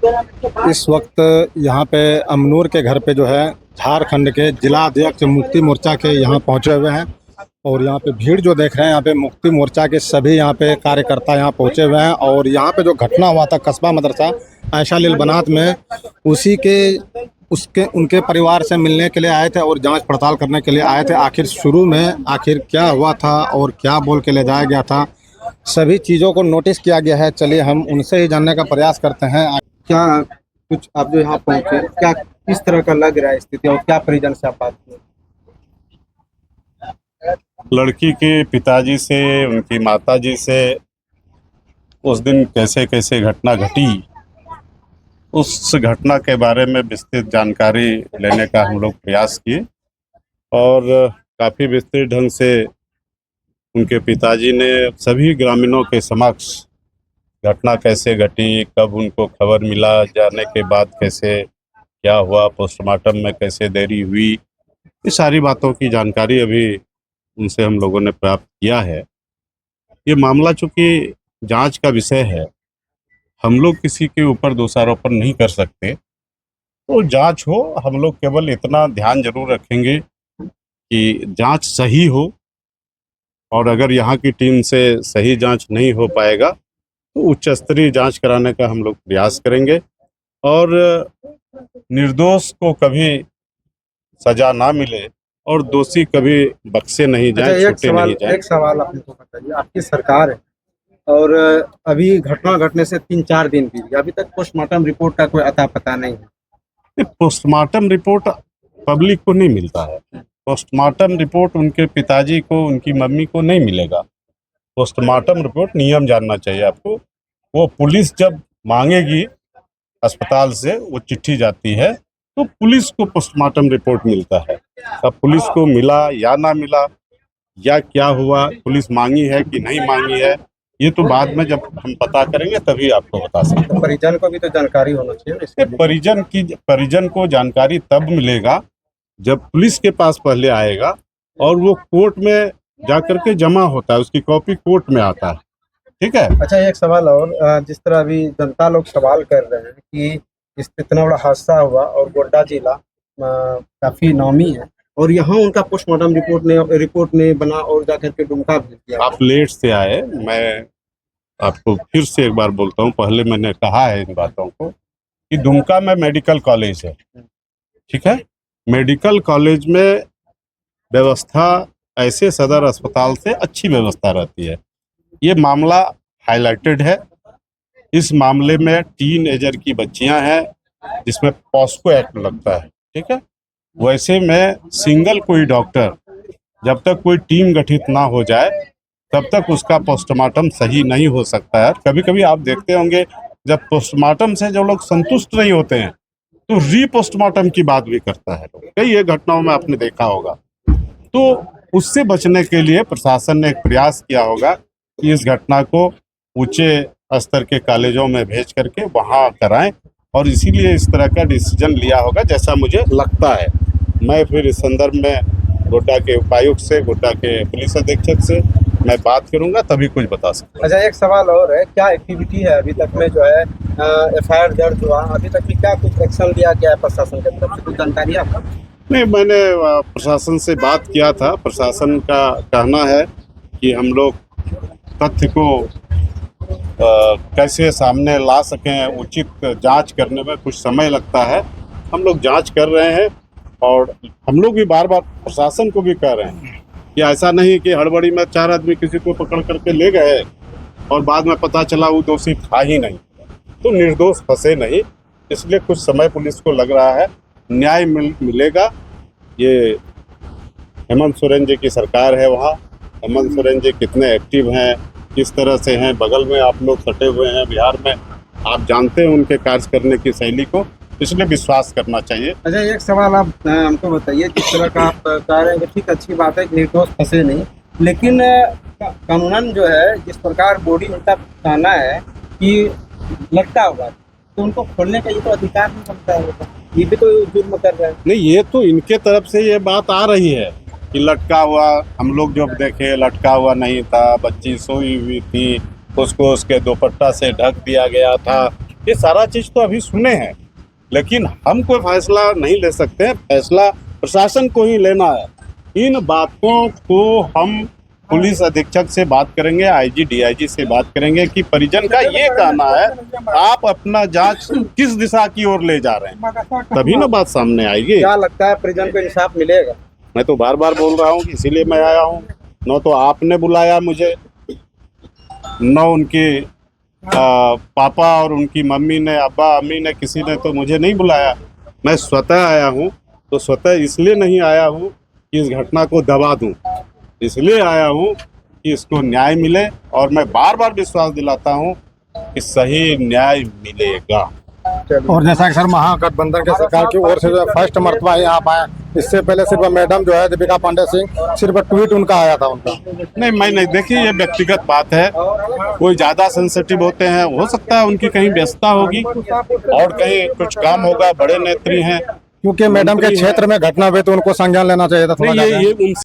इस वक्त यहाँ पे अमनूर के घर पे जो है झारखंड के जिला अध्यक्ष मुक्ति मोर्चा के यहाँ पहुँचे हुए हैं। और यहाँ पे भीड़ जो देख रहे हैं, यहाँ पे मुक्ति मोर्चा के सभी यहाँ पे कार्यकर्ता यहाँ पहुँचे हुए हैं। और यहाँ पे जो घटना हुआ था कस्बा मदरसा आयशा लील बनात में, उसी के उसके उनके परिवार से मिलने के लिए आए थे और जांच पड़ताल करने के लिए आए थे। आखिर शुरू में आखिर क्या हुआ था और क्या बोल के ले जाया गया था, सभी चीज़ों को नोटिस किया गया है। चलिए हम उनसे ही जानने का प्रयास करते हैं। क्या कुछ आप जो यहाँ पहुँचे, क्या किस तरह का लग रहा है स्थिति और क्या परिजन से आप बात किए? लड़की के पिताजी से, उनकी माताजी से उस दिन कैसे कैसे घटना घटी, उस घटना के बारे में विस्तृत जानकारी लेने का हम लोग प्रयास किए। और काफ़ी विस्तृत ढंग से उनके पिताजी ने सभी ग्रामीणों के समक्ष घटना कैसे घटी, कब उनको खबर मिला, जाने के बाद कैसे क्या हुआ, पोस्टमार्टम में कैसे देरी हुई, ये सारी बातों की जानकारी अभी उनसे हम लोगों ने प्राप्त किया है। ये मामला चूँकि जांच का विषय है, हम लोग किसी के ऊपर दोषारोपण नहीं कर सकते। तो जांच हो, हम लोग केवल इतना ध्यान जरूर रखेंगे कि जांच सही हो। और अगर यहाँ की टीम से सही जांच नहीं हो पाएगा तो उच्च स्तरीय जांच कराने का हम लोग प्रयास करेंगे। और निर्दोष को कभी सजा ना मिले और दोषी कभी बख्शे नहीं जाए, छूटे नहीं जाए। एक सवाल आप हमको बताइए, आपकी सरकार है और अभी घटना घटने से 3-4 दिन बीत गए, अभी तक पोस्टमार्टम रिपोर्ट का कोई अता पता नहीं है। पोस्टमार्टम रिपोर्ट पब्लिक को नहीं मिलता है। पोस्टमार्टम रिपोर्ट उनके पिताजी को, उनकी मम्मी को नहीं मिलेगा। पोस्टमार्टम रिपोर्ट नियम जानना चाहिए आपको, वो पुलिस जब मांगेगी अस्पताल से, वो चिट्ठी जाती है तो पुलिस को पोस्टमार्टम रिपोर्ट मिलता है। अब पुलिस को मिला या ना मिला या क्या हुआ, पुलिस मांगी है कि नहीं मांगी है, ये तो बाद में जब हम पता करेंगे तभी आपको बता सकते हैं। परिजन को भी तो जानकारी होना चाहिए इसके लिए। परिजन को जानकारी तब मिलेगा जब पुलिस के पास पहले आएगा और वो कोर्ट में जाकर के जमा होता है, उसकी कॉपी कोर्ट में आता है। ठीक है। अच्छा, एक सवाल और, जिस तरह अभी जनता लोग सवाल कर रहे हैं कि इस इतना बड़ा हादसा हुआ और गोड्डा जिला काफी नामी है और यहाँ उनका पोस्टमार्टम रिपोर्ट ने बना और जाकर के दुमका भेज दिया। आप लेट से आए, मैं आपको फिर से एक बार बोलता हूँ, पहले मैंने कहा है इन बातों को कि दुमका में मेडिकल कॉलेज है। ठीक है, मेडिकल कॉलेज में व्यवस्था ऐसे सदर अस्पताल से अच्छी व्यवस्था रहती है। ये मामला हाईलाइटेड है। इस मामले में टीन एजर की बच्चियां हैं जिसमें पॉस्को एक्ट लगता है। ठीक है, वैसे में सिंगल कोई डॉक्टर जब तक कोई टीम गठित ना हो जाए तब तक उसका पोस्टमार्टम सही नहीं हो सकता है। कभी कभी आप देखते होंगे जब पोस्टमार्टम से जो लोग संतुष्ट नहीं होते हैं तो रीपोस्टमार्टम की बात भी करता है लोग, कई ये घटनाओं में आपने देखा होगा। तो उससे बचने के लिए प्रशासन ने एक प्रयास किया होगा कि इस घटना को ऊंचे स्तर के कॉलेजों में भेज करके वहां कराएं, और इसीलिए इस तरह का डिसीजन लिया होगा जैसा मुझे लगता है। मैं फिर इस संदर्भ में गोड्डा के उपायुक्त से, गोड्डा के पुलिस अधीक्षक से मैं बात करूंगा, तभी कुछ बता सकता हूं। अच्छा, एक सवाल और है, क्या एक्टिविटी है अभी तक में जो है एफआईआर दर्ज हुआ, अभी तक भी क्या कुछ एक्शन लिया गया है प्रशासन की तरफ से, कुछ जानकारी आपको? नहीं, मैंने प्रशासन से बात किया था। प्रशासन का कहना है कि हम लोग तथ्य को कैसे सामने ला सकें, उचित जांच करने में कुछ समय लगता है। हम लोग जांच कर रहे हैं और हम लोग भी बार बार प्रशासन को भी कह रहे हैं कि ऐसा नहीं कि हड़बड़ी में 4 आदमी किसी को पकड़ करके ले गए और बाद में पता चला वो दोषी था ही नहीं, तो निर्दोष फंसे नहीं। इसलिए कुछ समय पुलिस को लग रहा है, न्याय मिलेगा। ये हेमंत सोरेन जी की सरकार है, वहाँ हेमंत सोरेन जी कितने एक्टिव हैं, किस तरह से हैं, बगल में आप लोग सटे हुए हैं बिहार में, आप जानते हैं उनके कार्य करने की शैली को, इसलिए विश्वास करना चाहिए। अच्छा, एक सवाल आप हमको बताइए, जिस तरह का आप कह रहे हैं कि ठीक अच्छी बात है कि निर्दोष फंसे नहीं, लेकिन कानूनन जो है जिस प्रकार बॉडी उनका कहना है कि लटका हुआ तो उनको खोलने का ये तो अधिकार नहीं बनता है, ये भी तो जुर्म कर रहे हैं। नहीं, ये तो इनके तरफ से ये बात आ रही है कि लटका हुआ, हम लोग जब देखे लटका हुआ नहीं था, बच्ची सोई हुई थी, उसको उसके दुपट्टा से ढक दिया गया था, ये सारा चीज तो अभी सुने हैं, लेकिन हम कोई फैसला नहीं ले सकते हैं, फैसला प्रशासन को ही लेना है। इन बातों को हम पुलिस अधीक्षक से बात करेंगे, आईजी डीआईजी से बात करेंगे कि परिजन का ये कहना है, आप अपना जांच किस दिशा की ओर ले जा रहे हैं, तभी ना बात सामने आएगी। क्या लगता है परिजन को इंसाफ मिलेगा? मैं तो बार बार बोल रहा हूँ कि इसीलिए मैं आया हूँ। न तो आपने बुलाया मुझे, न उनके पापा और उनकी मम्मी ने, अब्बा अम्मी ने, किसी ने तो मुझे नहीं बुलाया। मैं स्वतः आया हूँ। तो स्वतः इसलिए नहीं आया हूँ कि इस घटना को दबा दूँ, इसलिए आया हूँ कि इसको न्याय मिले, और मैं बार बार विश्वास दिलाता हूँ कि सही न्याय मिलेगा। और जैसा कि सर महागठबंधन के सरकार की ओर से जो है फर्स्ट मर्तबा यहाँ पाए, इससे पहले सिर्फ मैडम जो है दीपिका पांडे सिंह, सिर्फ ट्वीट उनका आया था उनका। नहीं, मैं नहीं, देखिए ये व्यक्तिगत बात है, कोई ज़्यादा सेंसिटिव होते हैं, हो सकता है उनकी कहीं व्यस्तता होगी और कहीं कुछ काम होगा, बड़े नेत्री हैं। क्योंकि मैडम के क्षेत्र में घटना हुई तो उनको संज्ञान लेना चाहिए था थोड़ा नहीं, ज़्यादा। ये उनसे